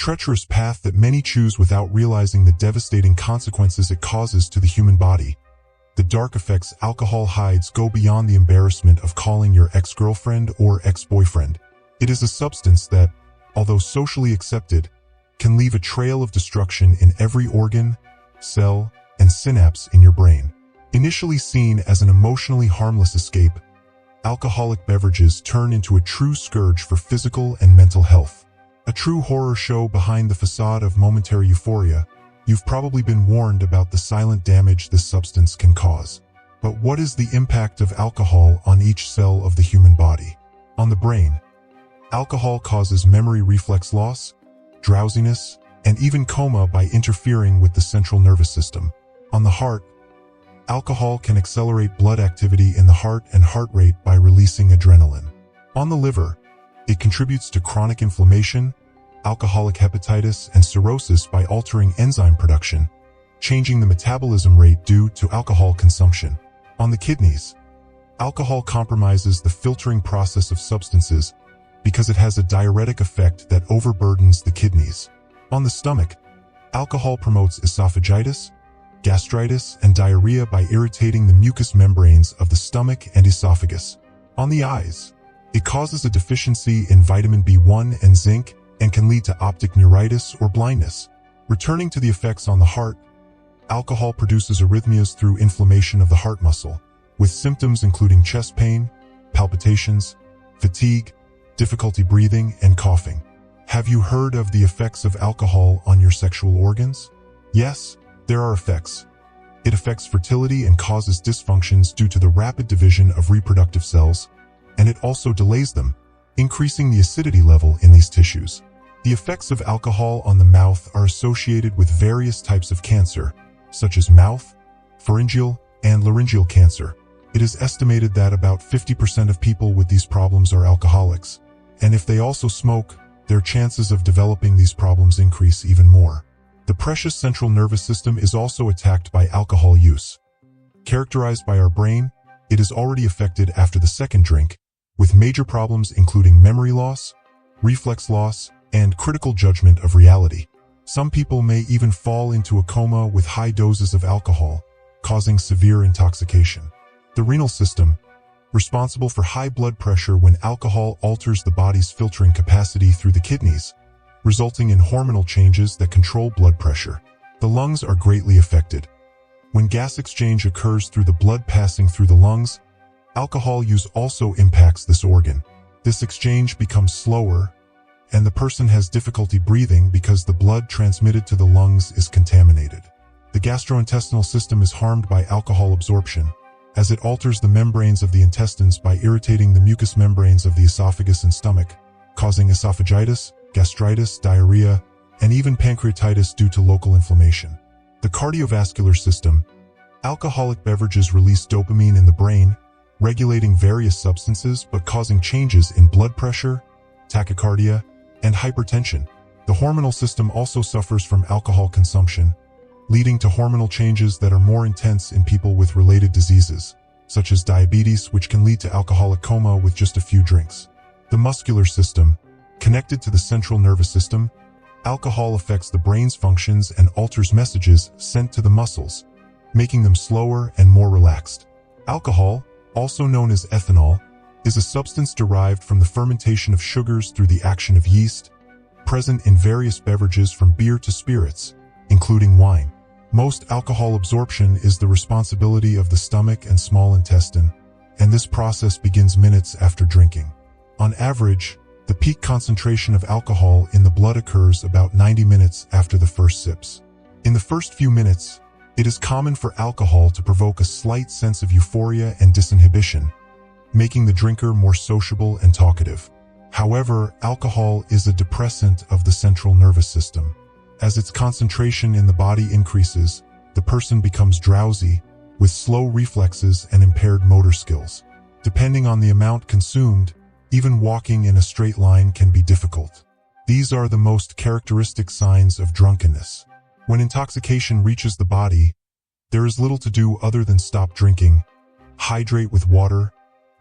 treacherous path that many choose without realizing the devastating consequences it causes to the human body. The dark effects alcohol hides go beyond the embarrassment of calling your ex-girlfriend or ex-boyfriend. It is a substance that, although socially accepted, can leave a trail of destruction in every organ, cell, and synapse in your brain. Initially seen as an emotionally harmless escape, alcoholic beverages turn into a true scourge for physical and mental health. A true horror show behind the facade of momentary euphoria. You've probably been warned about the silent damage this substance can cause. But what is the impact of alcohol on each cell of the human body? On the brain, alcohol causes memory reflex loss, drowsiness, and even coma by interfering with the central nervous system. On the heart, alcohol can accelerate blood activity in the heart and heart rate by releasing adrenaline. On the liver, it contributes to chronic inflammation, alcoholic hepatitis, and cirrhosis by altering enzyme production, changing the metabolism rate due to alcohol consumption. On the kidneys, alcohol compromises the filtering process of substances because it has a diuretic effect that overburdens the kidneys. On the stomach, alcohol promotes esophagitis, gastritis, and diarrhea by irritating the mucous membranes of the stomach and esophagus. On the eyes, it causes a deficiency in vitamin B1 and zinc and can lead to optic neuritis or blindness. Returning to the effects on the heart, alcohol produces arrhythmias through inflammation of the heart muscle, with symptoms including chest pain, palpitations, fatigue, difficulty breathing, and coughing. Have you heard of the effects of alcohol on your sexual organs? Yes, there are effects. It affects fertility and causes dysfunctions due to the rapid division of reproductive cells, and it also delays them, increasing the acidity level in these tissues. The effects of alcohol on the mouth are associated with various types of cancer, such as mouth, pharyngeal, and laryngeal cancer. It is estimated that about 50% of people with these problems are alcoholics, and if they also smoke, their chances of developing these problems increase even more. The precious central nervous system is also attacked by alcohol use. Characterized by our brain, it is already affected after the second drink, with major problems including memory loss, reflex loss, and critical judgment of reality. Some people may even fall into a coma with high doses of alcohol, causing severe intoxication. The renal system, responsible for high blood pressure when alcohol alters the body's filtering capacity through the kidneys, resulting in hormonal changes that control blood pressure. The lungs are greatly affected. When gas exchange occurs through the blood passing through the lungs, alcohol use also impacts this organ. This exchange becomes slower, and the person has difficulty breathing because the blood transmitted to the lungs is contaminated. The gastrointestinal system is harmed by alcohol absorption, as it alters the membranes of the intestines by irritating the mucous membranes of the esophagus and stomach, causing esophagitis, gastritis, diarrhea, and even pancreatitis due to local inflammation. The cardiovascular system. Alcoholic beverages release dopamine in the brain, regulating various substances but causing changes in blood pressure, tachycardia, and hypertension. The hormonal system also suffers from alcohol consumption, leading to hormonal changes that are more intense in people with related diseases, such as diabetes, which can lead to alcoholic coma with just a few drinks. The muscular system. Connected to the central nervous system, alcohol affects the brain's functions and alters messages sent to the muscles, making them slower and more relaxed. Alcohol, also known as ethanol, is a substance derived from the fermentation of sugars through the action of yeast, present in various beverages from beer to spirits, including wine. Most alcohol absorption is the responsibility of the stomach and small intestine, and this process begins minutes after drinking. On average, the peak concentration of alcohol in the blood occurs about 90 minutes after the first sips. In the first few minutes, it is common for alcohol to provoke a slight sense of euphoria and disinhibition, making the drinker more sociable and talkative. However, alcohol is a depressant of the central nervous system. As its concentration in the body increases, the person becomes drowsy, with slow reflexes and impaired motor skills. Depending on the amount consumed, even walking in a straight line can be difficult. These are the most characteristic signs of drunkenness. When intoxication reaches the body, there is little to do other than stop drinking, hydrate with water,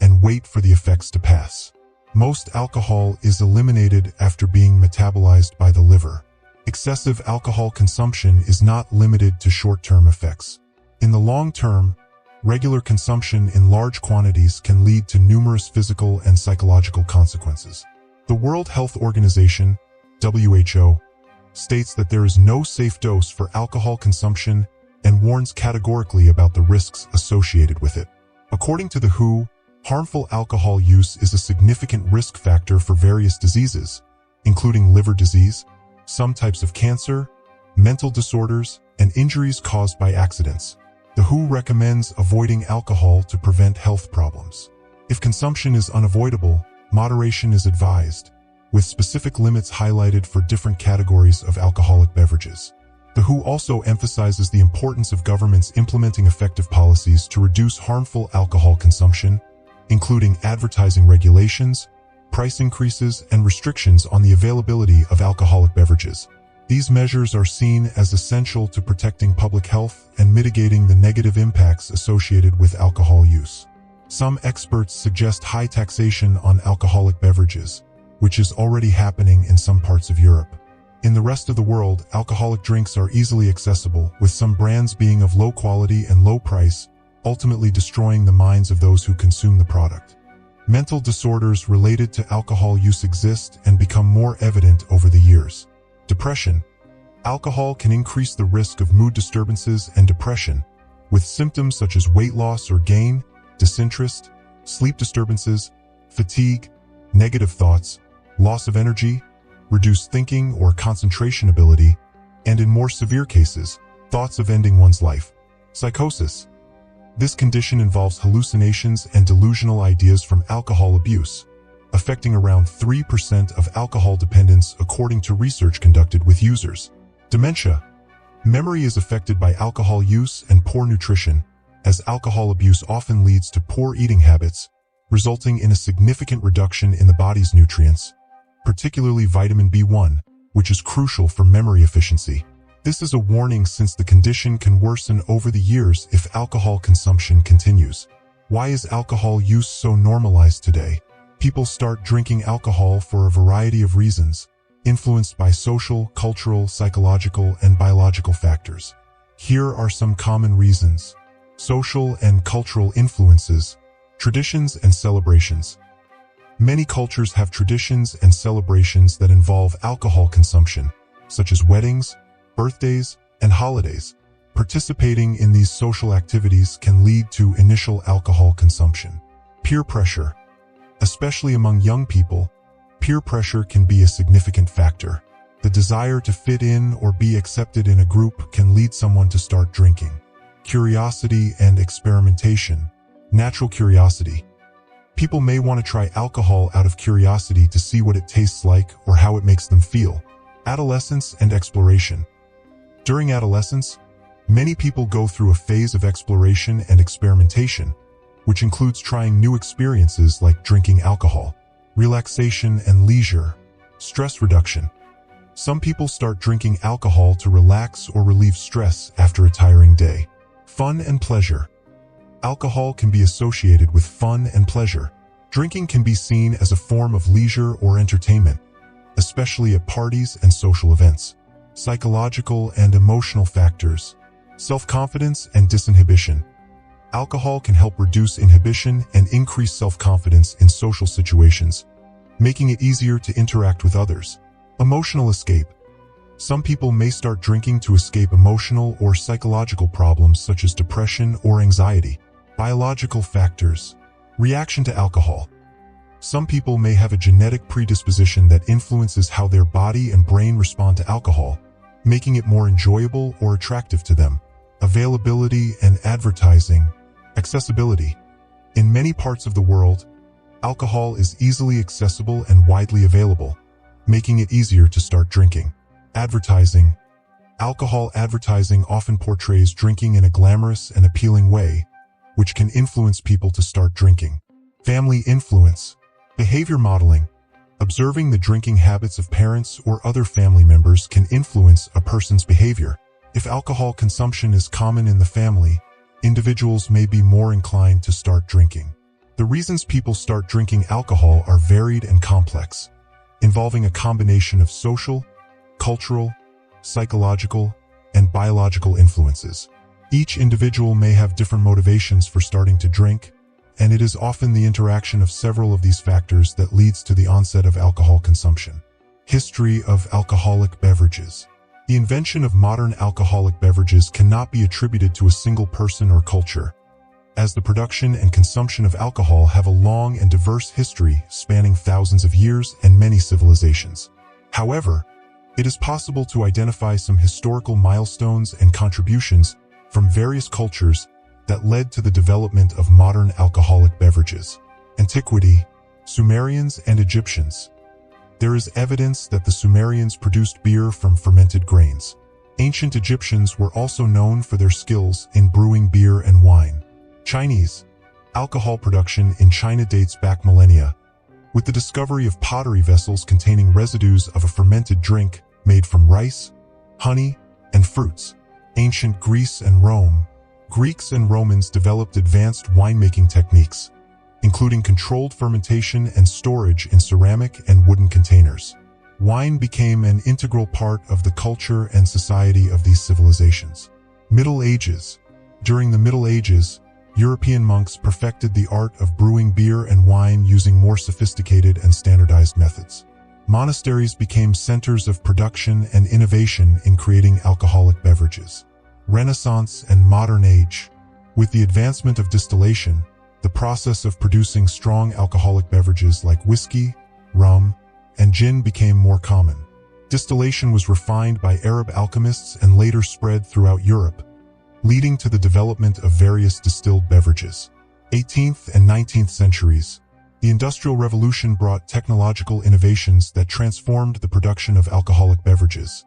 and wait for the effects to pass. Most alcohol is eliminated after being metabolized by the liver. Excessive alcohol consumption is not limited to short-term effects. In the long term, regular consumption in large quantities can lead to numerous physical and psychological consequences. The World Health Organization, WHO, states that there is no safe dose for alcohol consumption and warns categorically about the risks associated with it. According to the WHO, harmful alcohol use is a significant risk factor for various diseases, including liver disease, some types of cancer, mental disorders, and injuries caused by accidents. The WHO recommends avoiding alcohol to prevent health problems. If consumption is unavoidable, moderation is advised, with specific limits highlighted for different categories of alcoholic beverages. The WHO also emphasizes the importance of governments implementing effective policies to reduce harmful alcohol consumption, including advertising regulations, price increases, and restrictions on the availability of alcoholic beverages. These measures are seen as essential to protecting public health and mitigating the negative impacts associated with alcohol use. Some experts suggest high taxation on alcoholic beverages, which is already happening in some parts of Europe. In the rest of the world, alcoholic drinks are easily accessible, with some brands being of low quality and low price, ultimately destroying the minds of those who consume the product. Mental disorders related to alcohol use exist and become more evident over the years. Depression. Alcohol can increase the risk of mood disturbances and depression, with symptoms such as weight loss or gain, disinterest, sleep disturbances, fatigue, negative thoughts, loss of energy, reduced thinking or concentration ability, and in more severe cases, thoughts of ending one's life. Psychosis. This condition involves hallucinations and delusional ideas from alcohol abuse, affecting around 3% of alcohol dependence according to research conducted with users. Dementia. Memory is affected by alcohol use and poor nutrition, as alcohol abuse often leads to poor eating habits, resulting in a significant reduction in the body's nutrients, particularly vitamin B1, which is crucial for memory efficiency. This is a warning since the condition can worsen over the years if alcohol consumption continues. Why is alcohol use so normalized today? People start drinking alcohol for a variety of reasons, influenced by social, cultural, psychological, and biological factors. Here are some common reasons. Social and cultural influences, traditions and celebrations. Many cultures have traditions and celebrations that involve alcohol consumption, such as weddings, birthdays, and holidays. Participating in these social activities can lead to initial alcohol consumption. Peer pressure. Especially among young people, peer pressure can be a significant factor. The desire to fit in or be accepted in a group can lead someone to start drinking. Curiosity and experimentation. Natural curiosity. People may want to try alcohol out of curiosity to see what it tastes like or how it makes them feel. Adolescence and exploration. During adolescence, many people go through a phase of exploration and experimentation, which includes trying new experiences like drinking alcohol. Relaxation and leisure. Stress reduction. Some people start drinking alcohol to relax or relieve stress after a tiring day. Fun and pleasure. Alcohol can be associated with fun and pleasure. Drinking can be seen as a form of leisure or entertainment, especially at parties and social events. Psychological and emotional factors. Self-confidence and disinhibition. Alcohol can help reduce inhibition and increase self-confidence in social situations, making it easier to interact with others. Emotional escape. Some people may start drinking to escape emotional or psychological problems such as depression or anxiety. Biological factors. Reaction to alcohol. Some people may have a genetic predisposition that influences how their body and brain respond to alcohol, making it more enjoyable or attractive to them. Availability and advertising. Accessibility. In many parts of the world, alcohol is easily accessible and widely available, making it easier to start drinking. Advertising. Alcohol advertising often portrays drinking in a glamorous and appealing way, which can influence people to start drinking. Family influence. Behavior modeling. Observing the drinking habits of parents or other family members can influence a person's behavior. If alcohol consumption is common in the family, individuals may be more inclined to start drinking. The reasons people start drinking alcohol are varied and complex, involving a combination of social, cultural, psychological, and biological influences. Each individual may have different motivations for starting to drink, and it is often the interaction of several of these factors that leads to the onset of alcohol consumption. History of alcoholic beverages. The invention of modern alcoholic beverages cannot be attributed to a single person or culture, as the production and consumption of alcohol have a long and diverse history spanning thousands of years and many civilizations. However, it is possible to identify some historical milestones and contributions from various cultures that led to the development of modern alcoholic beverages. Antiquity, Sumerians and Egyptians. There is evidence that the Sumerians produced beer from fermented grains. Ancient Egyptians were also known for their skills in brewing beer and wine. Chinese. Alcohol production in China dates back millennia, with the discovery of pottery vessels containing residues of a fermented drink made from rice, honey, and fruits. Ancient Greece and Rome. Greeks and Romans developed advanced winemaking techniques, including controlled fermentation and storage in ceramic and wooden containers. Wine became an integral part of the culture and society of these civilizations. Middle Ages. During the Middle Ages, European monks perfected the art of brewing beer and wine using more sophisticated and standardized methods. Monasteries became centers of production and innovation in creating alcoholic beverages. Renaissance and modern age. With the advancement of distillation, the process of producing strong alcoholic beverages like whiskey, rum, and gin became more common. Distillation was refined by Arab alchemists and later spread throughout Europe, leading to the development of various distilled beverages. 18th and 19th centuries. The Industrial Revolution brought technological innovations that transformed the production of alcoholic beverages,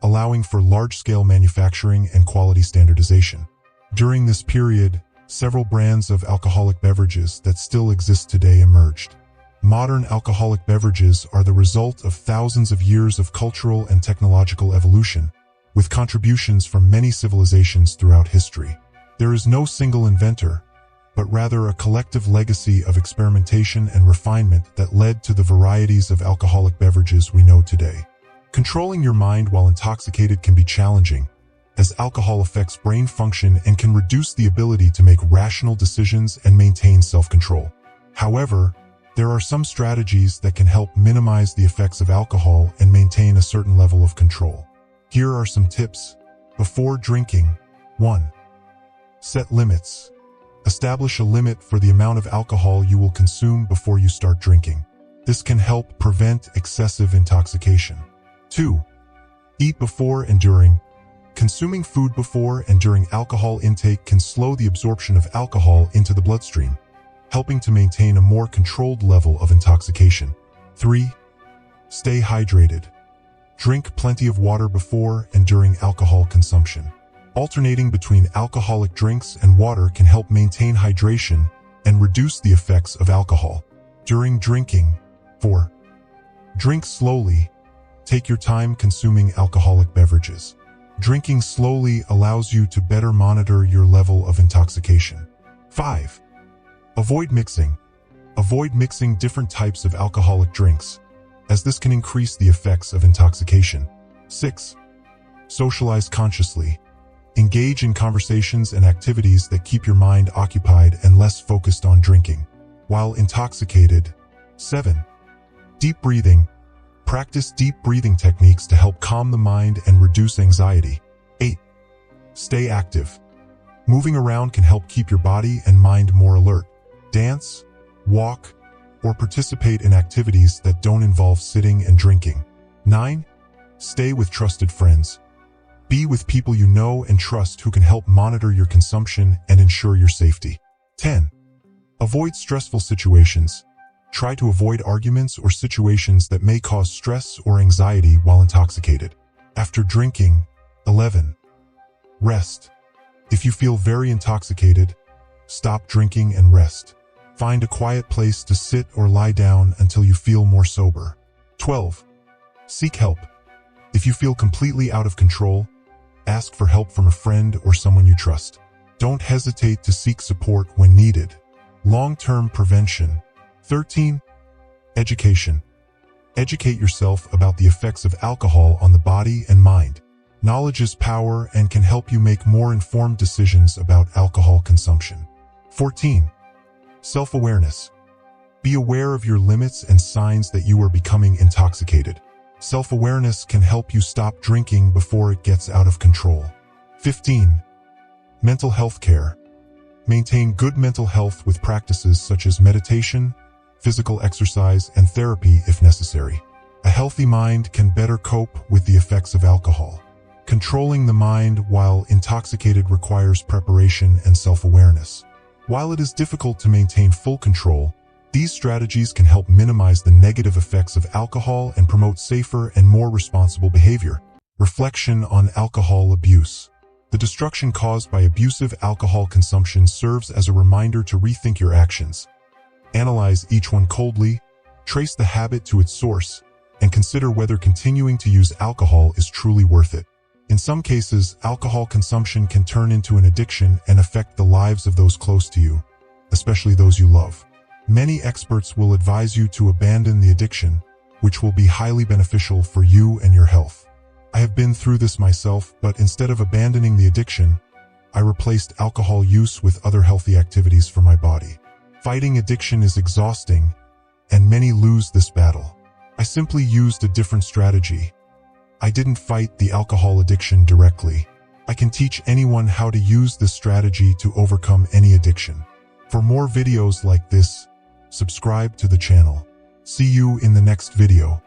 allowing for large-scale manufacturing and quality standardization. During this period, several brands of alcoholic beverages that still exist today emerged. Modern alcoholic beverages are the result of thousands of years of cultural and technological evolution, with contributions from many civilizations throughout history. There is no single inventor, but rather a collective legacy of experimentation and refinement that led to the varieties of alcoholic beverages we know today. Controlling your mind while intoxicated can be challenging, as alcohol affects brain function and can reduce the ability to make rational decisions and maintain self-control. However, there are some strategies that can help minimize the effects of alcohol and maintain a certain level of control. Here are some tips. Before drinking. 1. Set limits. Establish a limit for the amount of alcohol you will consume before you start drinking. This can help prevent excessive intoxication. 2. Eat before and during. Consuming food before and during alcohol intake can slow the absorption of alcohol into the bloodstream, helping to maintain a more controlled level of intoxication. 3. Stay hydrated. Drink plenty of water before and during alcohol consumption. Alternating between alcoholic drinks and water can help maintain hydration and reduce the effects of alcohol. During drinking. 4. Drink slowly. Take your time consuming alcoholic beverages. Drinking slowly allows you to better monitor your level of intoxication. 5. Avoid mixing. Avoid mixing different types of alcoholic drinks, as this can increase the effects of intoxication. 6. Socialize consciously. Engage in conversations and activities that keep your mind occupied and less focused on drinking while intoxicated. 7. Deep breathing. Practice deep breathing techniques to help calm the mind and reduce anxiety. 8. Stay active. Moving around can help keep your body and mind more alert. Dance, walk, or participate in activities that don't involve sitting and drinking. 9. Stay with trusted friends. Be with people you know and trust who can help monitor your consumption and ensure your safety. 10. Avoid stressful situations. Try to avoid arguments or situations that may cause stress or anxiety while intoxicated. After drinking. 11. Rest. If you feel very intoxicated, stop drinking and rest. Find a quiet place to sit or lie down until you feel more sober. 12. Seek help. If you feel completely out of control, ask for help from a friend or someone you trust. Don't hesitate to seek support when needed. Long-term prevention. 13. Education. Educate yourself about the effects of alcohol on the body and mind. Knowledge is power and can help you make more informed decisions about alcohol consumption. 14. Self-awareness. Be aware of your limits and signs that you are becoming intoxicated. Self-awareness can help you stop drinking before it gets out of control. 15. Mental health care. Maintain good mental health with practices such as meditation, physical exercise, and therapy if necessary. A healthy mind can better cope with the effects of alcohol. Controlling the mind while intoxicated requires preparation and self-awareness. While it is difficult to maintain full control, these strategies can help minimize the negative effects of alcohol and promote safer and more responsible behavior. Reflection on alcohol abuse. The destruction caused by abusive alcohol consumption serves as a reminder to rethink your actions. Analyze each one coldly, trace the habit to its source, and consider whether continuing to use alcohol is truly worth it. In some cases, alcohol consumption can turn into an addiction and affect the lives of those close to you, especially those you love. Many experts will advise you to abandon the addiction, which will be highly beneficial for you and your health. I have been through this myself, but instead of abandoning the addiction, I replaced alcohol use with other healthy activities for my body. Fighting addiction is exhausting, and many lose this battle. I simply used a different strategy. I didn't fight the alcohol addiction directly. I can teach anyone how to use this strategy to overcome any addiction. For more videos like this, subscribe to the channel. See you in the next video.